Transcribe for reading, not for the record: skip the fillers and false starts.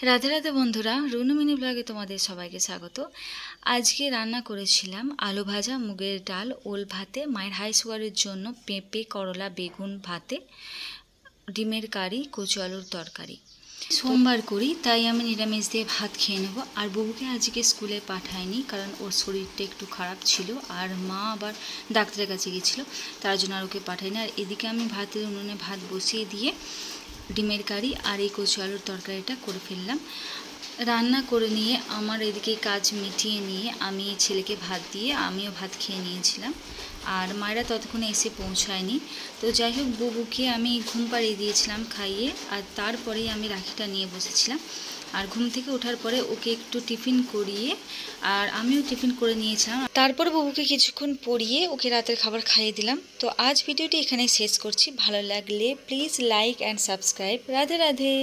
রাধে রাধে বন্ধুরা, রুনু মিনি ব্লগে তোমাদের সবাইকে স্বাগত। আজকে রান্না করেছিলাম আলু ভাজা, মুগের ডাল, ওল ভাতে, মায়ের হাই সুগারের জন্য পেঁপে, করলা, বেগুন ভাতে, ডিমের কারি, কচু আলুর তরকারি। সোমবার করি তাই আমি নিরামিষ দিয়ে ভাত খেয়ে নেব। আর বাবুকে আজকে স্কুলে পাঠায়নি, কারণ ওর শরীরটা একটু খারাপ ছিল আর মা আবার ডাক্তারের কাছে গিয়েছিল, তার জন্য আর ওকে পাঠায়নি। আর এদিকে আমি ভাতের উনুনে ভাত বসিয়ে দিয়ে ডিমের কারি আর এই কচু আলুর তরকারিটা করে ফেললাম। রান্না করে নিয়ে আমার এদিকে কাজ মিটিয়ে নিয়ে আমি ছেলেকে ভাত দিয়ে আমিও ভাত খেয়ে নিয়েছিলাম। আর মায়েরা ততক্ষণে এসে পৌঁছায়নি। তো যাই হোক, বুবুকে আমি ঘুম পাড়িয়ে দিয়েছিলাম খাইয়ে, আর তারপরেই আমি রাখিটা নিয়ে বসেছিলাম। আর ঘুম থেকে ওঠার পরে ওকে একটু টিফিন করিয়ে আর আমিও টিফিন করে নিয়েছিলাম। তারপর বাবুকে কিছুক্ষণ পড়িয়ে ওকে রাতের খাবার খাইয়ে দিলাম। তো আজ ভিডিওটি এখানেই শেষ করছি। ভালো লাগলে please like and subscribe. Radhe Radhe.